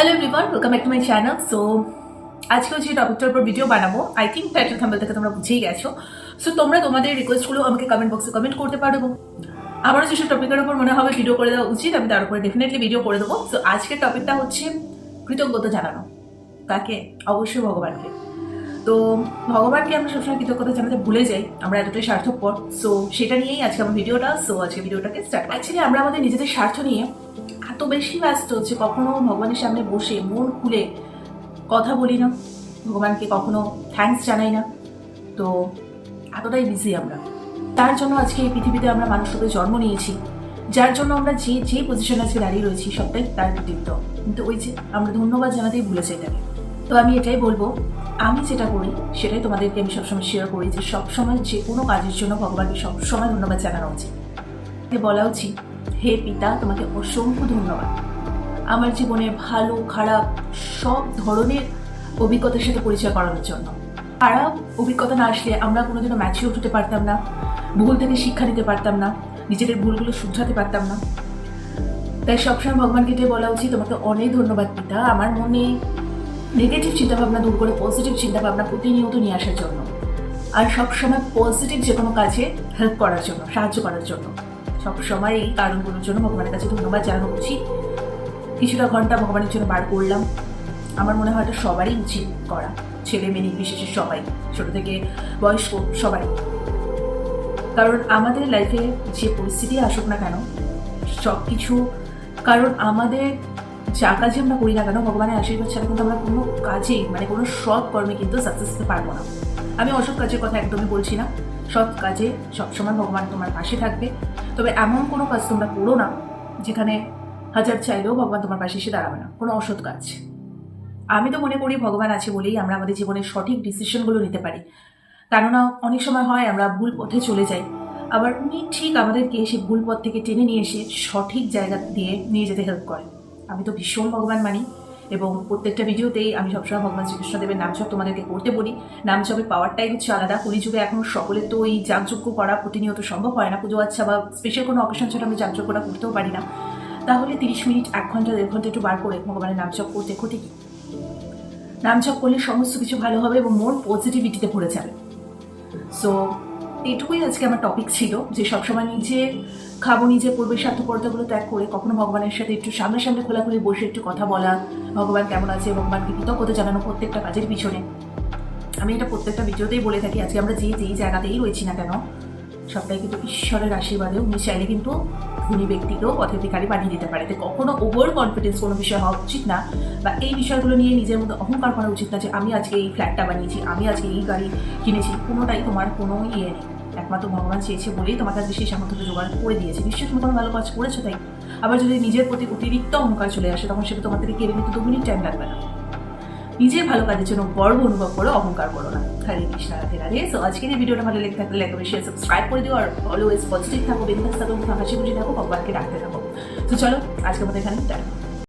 Hello everyone, welcome back to my channel. So আজকেও যে টপিকটার উপর ভিডিও বানাবো, আই থিঙ্ক টাইটেল থাম্বনেল থেকে তোমরা বুঝেই গেছো। সো তোমরা তোমাদের রিকোয়েস্টগুলো আমাকে কমেন্ট বক্সে কমেন্ট করতে পারো এবং আমারও যেসব টপিকের উপর মনে হবে ভিডিও করে দেওয়া উচিত আমি তার উপরে ডেফিনেটলি ভিডিও করে দেবো। সো আজকের টপিকটা হচ্ছে কৃতজ্ঞতা জানানো। কাকে? অবশ্যই ভগবানকে। তো ভগবানকে আমরা সবসময় কৃতজ্ঞতা জানাতে ভুলে যাই, আমরা এতটাই স্বার্থপর। সো সেটা নিয়েই আজকে আমার ভিডিওটা। সো আজকে ভিডিওটাকে স্টার্ট। অ্যাকচুয়ালি আমরা আমাদের নিজেদের স্বার্থ নিয়ে এত বেশি ব্যস্ত হচ্ছে, কখনো ভগবানের সামনে বসে মন খুলে কথা বলি না, ভগবানকে কখনো থ্যাঙ্কস জানাই না। তো এতটাই বিজি আমরা। তার জন্য আজকে এই পৃথিবীতে আমরা মানুষ রূপে জন্ম নিয়েছি, যার জন্য আমরা যে পজিশনে আজকে দাঁড়িয়ে রয়েছি সবটাই তার কৃতিত্ব। কিন্তু ওই যে আমরা ধন্যবাদ জানাতেই ভুলে যাই তাকে। তো আমি এটাই বলবো, আমি যেটা করি সেটাই তোমাদেরকে আমি সবসময় শেয়ার করি, যে সবসময় যে কোনো কাজের জন্য ভগবানকে সবসময় ধন্যবাদ জানানো উচিত। বলা উচিত, হে পিতা, তোমাকে অসংখ্য ধন্যবাদ আমার জীবনের ভালো খারাপ সব ধরনের অভিজ্ঞতার সাথে পরিচয় করানোর জন্য। খারাপ অভিজ্ঞতা না আসলে আমরা কোনোদিনও ম্যাচিওর হতে পারতাম না, ভুল থেকে শিক্ষা নিতে পারতাম না, নিজেদের ভুলগুলো শুধরাতে পারতাম না। তাই সবসময় ভগবানকে এটাই বলা উচিত, তোমাকে অনেক ধন্যবাদ পিতা, আমার মনে নেগেটিভ চিন্তাভাবনা দূর করে পজিটিভ চিন্তাভাবনা প্রতিনিয়ত নিয়ে আসার জন্য, আর সবসময় পজিটিভ যে কোনো কাজে হেল্প করার জন্য, সাহায্য করার জন্য। সবসময় এই কারণগুলোর জন্য ভগবানের কাছে ধন্যবাদ জানানো উচিত। কিছুটা ঘন্টা ভগবানের জন্য বার করলাম, আমার মনে হয় এটা সবারই উচিত করা, ছেলে মেয়ে নির্বিশেষে সবাই, ছোট থেকে বয়স্ক সবাই। কারণ আমাদের লাইফে যে পরিস্থিতি আসুক না কেন, সব কিছু কারণ আমাদের যা কাজে আমরা করি না কেন, ভগবানের আশীর্বাদ ছাড়া কিন্তু আমরা কোনো কাজেই মানে কোনো সৎ কর্মে কিন্তু সাকসেস হতে পারবো না। আমি অসৎ কাজের কথা একদমই বলছি না, সৎ কাজে সবসময় ভগবান তোমার পাশে থাকবে। তবে এমন কোনো কাজ তোমরা করো না যেখানে হাজার চাইলেও ভগবান তোমার পাশে এসে দাঁড়াবে না, কোনো অসৎ কাজ। আমি তো মনে করি ভগবান আছে বলেই আমরা আমাদের জীবনের সঠিক ডিসিশনগুলো নিতে পারি। কেননা অনেক সময় হয় আমরা ভুল পথে চলে যাই, আবার উনি ঠিক আমাদেরকে সেই ভুল পথ থেকে টেনে নিয়ে এসে সঠিক জায়গা দিয়ে নিয়ে যেতে হেল্প করে। আমি তো ভীষণ ভগবান মানি এবং প্রত্যেকটা ভিডিওতেই আমি সবসময় ভগবান শ্রীকৃষ্ণদেবের নাম জপ তোমাদেরকে করতে বলি। নাম জপের পাওয়ারটাই হচ্ছে আলাদা। কলিযুগে এখন সকলের তো এই যাগযজ্ঞ করা প্রতিনিয়ত সম্ভব হয় না, পুজো আচ্ছা বা স্পেশাল কোনো অকেশন ছাড়া আমি যাগযজ্ঞটা করতেও পারি না। তাহলে 30 মিনিট 1 ঘন্টা 1.5 ঘন্টা একটু বার করে ভগবানের নাম জপ করতে ক্ষতি কি? নাম জপ করলে সমস্ত কিছু ভালো হবে এবং মন পজিটিভিটিতে ভরে যাবে। সো এইটুকুই আজকে আমার টপিক ছিল, যে সবসময় নিজে খাবো, নিজে পূর্বে স্বার্থপরতাগুলো ত্যাগ করে কখনো ভগবানের সাথে একটু সামনাসামনি খোলাখুলি বসে একটু কথা বলা, ভগবান কেমন আছে, ভগবানকে কৃতজ্ঞতা জানানো প্রত্যেকটা কাজের পিছনে। আমি এটা প্রত্যেকটা ভিডিওতেই বলে থাকি, আজকে আমরা যেই জায়গাতেই রয়েছি না কেন সবটাই কিন্তু ঈশ্বরের আশীর্বাদে। উনি চাইলে কিন্তু ধনী ব্যক্তিকেও পথের ভিখারি বানিয়ে দিতে পারে। কখনো ওভার কনফিডেন্স কোনো বিষয় হওয়া উচিত না, বা এই বিষয়গুলো নিয়ে নিজের মধ্যে অহংকার করা উচিত না, যে আমি আজকে এই ফ্ল্যাটটা বানিয়েছি, আমি আজকে এই গাড়ি কিনেছি। কোনোটাই তোমার কোনো নেই, একমাত্র ভগবান চেয়েছে বলেই তোমার কাছে সেই সামর্থ্য জোগাড় করে দিয়েছে। নিশ্চয়ই তুমি কোনো ভালো কাজ করেছো তাই। আবার যদি নিজের প্রতি অতিরিক্ত অহংকার চলে আসে, তখন সেটা তোমার থেকে কেড়ে নিতে 2 মিনিট টাইম লাগবে না। নিজের ভালো কাজের জন্য গর্ব অনুভব করো, অহংকার করো না। হরে কৃষ্ণ, রাধে রাধে। সো আজকের এই ভিডিওটা ভালো লেগে থাকলে লাইক করে শেয়ার সাবস্ক্রাইব করে দিও, আর অলওয়েজ পজিটিভ থাকো, বিন্দাস থাকো, হাসি খুশি থাকো, ভগবানকে ডাকতে থাকো। তো চলো আজকের মতো এখানে